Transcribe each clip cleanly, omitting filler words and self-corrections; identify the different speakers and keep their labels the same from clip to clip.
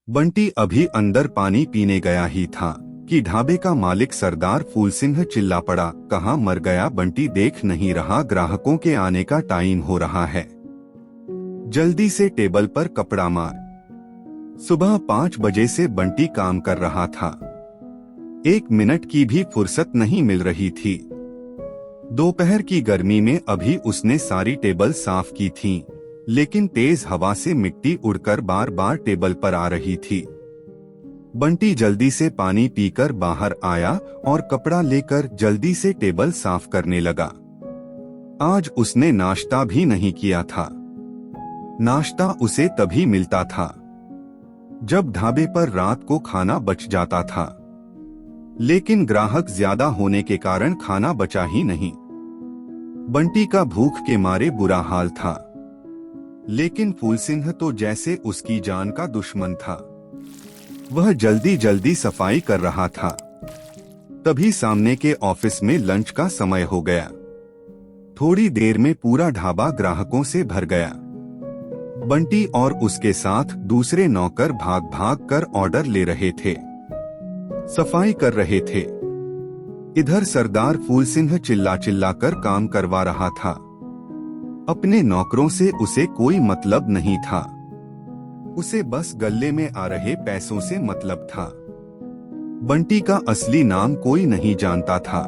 Speaker 1: बंटी अभी अंदर पानी पीने गया ही था कि ढाबे का मालिक सरदार फूल सिंह चिल्ला पड़ा, कहाँ मर गया बंटी, देख नहीं रहा ग्राहकों के आने का टाइम हो रहा है, जल्दी से टेबल पर कपड़ा मार। सुबह 5 बजे से बंटी काम कर रहा था, 1 मिनट की भी फुर्सत नहीं मिल रही थी। दोपहर की गर्मी में अभी उसने सारी टेबल साफ की थी, लेकिन तेज हवा से मिट्टी उड़कर बार बार टेबल पर आ रही थी। बंटी जल्दी से पानी पीकर बाहर आया और कपड़ा लेकर जल्दी से टेबल साफ करने लगा। आज उसने नाश्ता भी नहीं किया था। नाश्ता उसे तभी मिलता था जब ढाबे पर रात को खाना बच जाता था, लेकिन ग्राहक ज्यादा होने के कारण खाना बचा ही नहीं। बंटी का भूख के मारे बुरा हाल था, लेकिन फूल सिंह तो जैसे उसकी जान का दुश्मन था। वह जल्दी जल्दी सफाई कर रहा था। तभी सामने के ऑफिस में लंच का समय हो गया। थोड़ी देर में पूरा ढाबा ग्राहकों से भर गया। बंटी और उसके साथ दूसरे नौकर भाग भाग कर ऑर्डर ले रहे थे, सफाई कर रहे थे। इधर सरदार फूल सिंह चिल्ला चिल्ला कर काम करवा रहा था। अपने नौकरों से उसे कोई मतलब नहीं था, उसे बस गल्ले में आ रहे पैसों से मतलब था। बंटी का असली नाम कोई नहीं जानता था,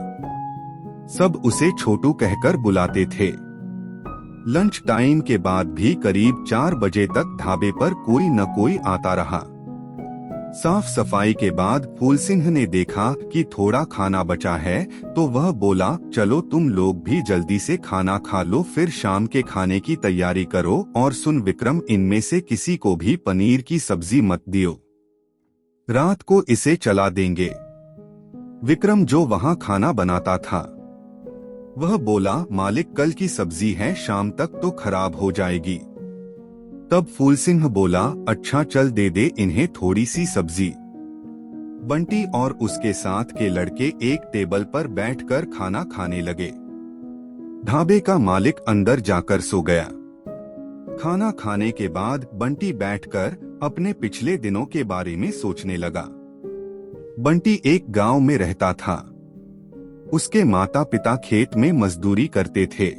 Speaker 1: सब उसे छोटू कहकर बुलाते थे। लंच टाइम के बाद भी करीब 4 बजे तक ढाबे पर कोई न कोई आता रहा। साफ सफाई के बाद फूल सिंह ने देखा कि थोड़ा खाना बचा है, तो वह बोला, चलो तुम लोग भी जल्दी से खाना खा लो, फिर शाम के खाने की तैयारी करो। और सुन विक्रम, इनमें से किसी को भी पनीर की सब्जी मत दियो, रात को इसे चला देंगे। विक्रम जो वहाँ खाना बनाता था, वह बोला, मालिक कल की सब्जी है, शाम तक तो खराब हो जाएगी। तब फूल सिंह बोला, अच्छा चल दे दे इन्हें थोड़ी सी सब्जी। बंटी और उसके साथ के लड़के एक टेबल पर बैठकर खाना खाने लगे। ढाबे का मालिक अंदर जाकर सो गया। खाना खाने के बाद बंटी बैठकर अपने पिछले दिनों के बारे में सोचने लगा। बंटी एक गांव में रहता था। उसके माता पिता खेत में मजदूरी करते थे।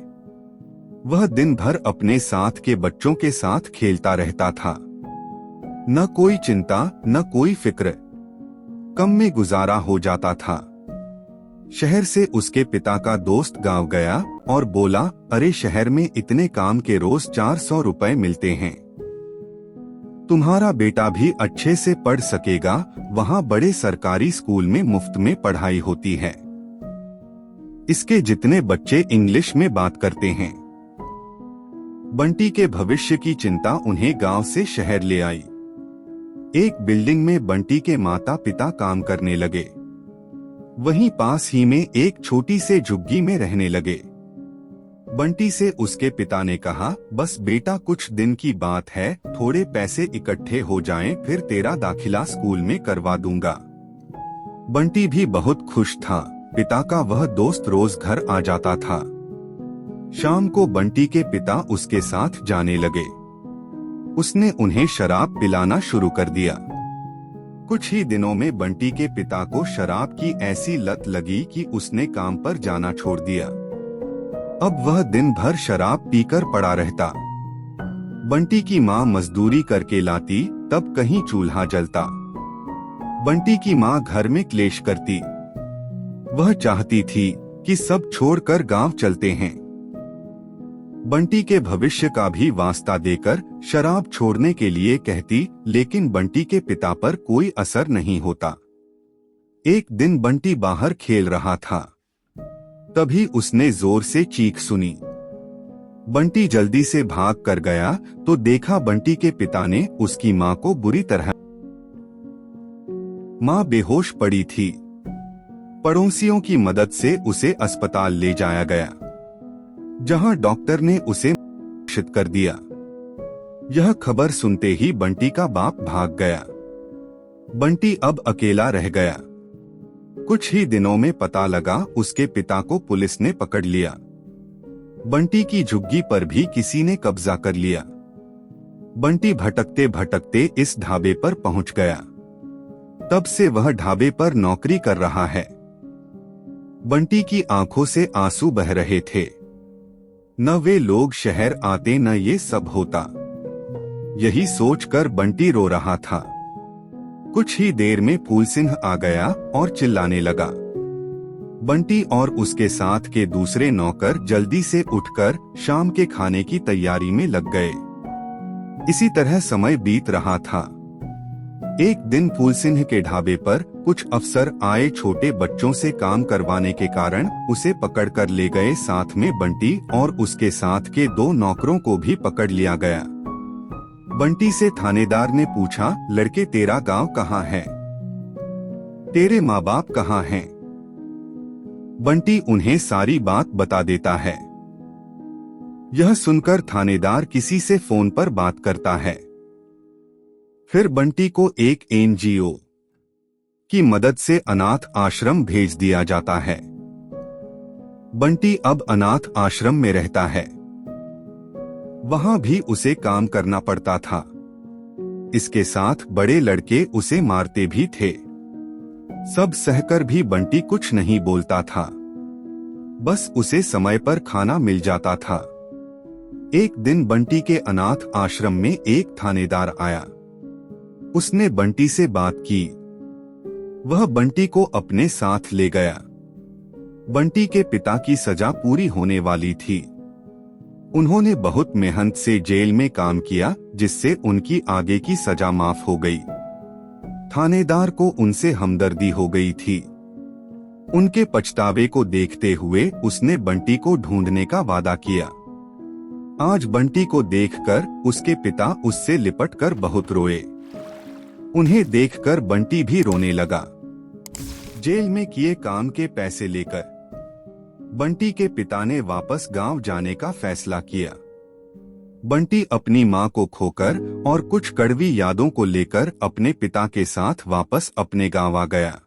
Speaker 1: वह दिन भर अपने साथ के बच्चों के साथ खेलता रहता था। न कोई चिंता न कोई फिक्र, कम में गुजारा हो जाता था। शहर से उसके पिता का दोस्त गांव गया और बोला, अरे शहर में इतने काम के रोज 400 रुपए मिलते हैं, तुम्हारा बेटा भी अच्छे से पढ़ सकेगा, वहाँ बड़े सरकारी स्कूल में मुफ्त में पढ़ाई होती है। इसके जितने बच्चे इंग्लिश में बात करते हैं। बंटी के भविष्य की चिंता उन्हें गांव से शहर ले आई। एक बिल्डिंग में बंटी के माता पिता काम करने लगे। वहीं पास ही में एक छोटी से झुग्गी में रहने लगे। बंटी से उसके पिता ने कहा, बस बेटा कुछ दिन की बात है, थोड़े पैसे इकट्ठे हो जाएं, फिर तेरा दाखिला स्कूल में करवा दूंगा। बंटी भी बहुत खुश था। पिता का वह दोस्त रोज घर आ जाता था। शाम को बंटी के पिता उसके साथ जाने लगे। उसने उन्हें शराब पिलाना शुरू कर दिया। कुछ ही दिनों में बंटी के पिता को शराब की ऐसी लत लगी कि उसने काम पर जाना छोड़ दिया। अब वह दिन भर शराब पीकर पड़ा रहता। बंटी की माँ मजदूरी करके लाती, तब कहीं चूल्हा जलता। बंटी की माँ घर में क्लेश करती। वह चाहती थी कि सब छोड़कर गांव चलते हैं। बंटी के भविष्य का भी वास्ता देकर शराब छोड़ने के लिए कहती, लेकिन बंटी के पिता पर कोई असर नहीं होता। एक दिन बंटी बाहर खेल रहा था, तभी उसने जोर से चीख सुनी। बंटी जल्दी से भाग कर गया तो देखा बंटी के पिता ने उसकी माँ को बुरी तरह। माँ बेहोश पड़ी थी। पड़ोसियों की मदद से उसे अस्पताल ले जाया गया, जहां डॉक्टर ने उसे शित कर दिया। यह खबर सुनते ही बंटी का बाप भाग गया। बंटी अब अकेला रह गया। कुछ ही दिनों में पता लगा, उसके पिता को पुलिस ने पकड़ लिया। बंटी की झुग्गी पर भी किसी ने कब्जा कर लिया। बंटी भटकते भटकते इस ढाबे पर पहुंच गया। तब से वह ढाबे पर नौकरी कर रहा है। बंटी की आंखों से आंसू बह रहे थे। न वे लोग शहर आते न ये सब होता। यही सोचकर बंटी रो रहा था। कुछ ही देर में फूल सिंह आ गया और चिल्लाने लगा। बंटी और उसके साथ के दूसरे नौकर जल्दी से उठकर शाम के खाने की तैयारी में लग गए। इसी तरह समय बीत रहा था। एक दिन फूल सिंह के ढाबे पर कुछ अफसर आए। छोटे बच्चों से काम करवाने के कारण उसे पकड़कर ले गए। साथ में बंटी और उसके साथ के 2 नौकरों को भी पकड़ लिया गया। बंटी से थानेदार ने पूछा, लड़के तेरा गांव कहाँ है? तेरे माँ बाप कहाँ हैं? बंटी उन्हें सारी बात बता देता है। यह सुनकर थानेदार किसी से फोन पर बात करता है। फिर बंटी को एक एनजीओ की मदद से अनाथ आश्रम भेज दिया जाता है। बंटी अब अनाथ आश्रम में रहता है। वहां भी उसे काम करना पड़ता था। इसके साथ बड़े लड़के उसे मारते भी थे। सब सहकर भी बंटी कुछ नहीं बोलता था। बस उसे समय पर खाना मिल जाता था। एक दिन बंटी के अनाथ आश्रम में एक थानेदार आया। उसने बंटी से बात की। वह बंटी को अपने साथ ले गया। बंटी के पिता की सजा पूरी होने वाली थी। उन्होंने बहुत मेहनत से जेल में काम किया, जिससे उनकी आगे की सजा माफ हो गई। थानेदार को उनसे हमदर्दी हो गई थी। उनके पछतावे को देखते हुए उसने बंटी को ढूंढने का वादा किया। आज बंटी को देखकर उसके पिता उससे लिपटकर बहुत रोए। उन्हें देखकर बंटी भी रोने लगा। जेल में किए काम के पैसे लेकर बंटी के पिता ने वापस गांव जाने का फैसला किया। बंटी अपनी मां को खोकर और कुछ कड़वी यादों को लेकर अपने पिता के साथ वापस अपने गांव आ गया।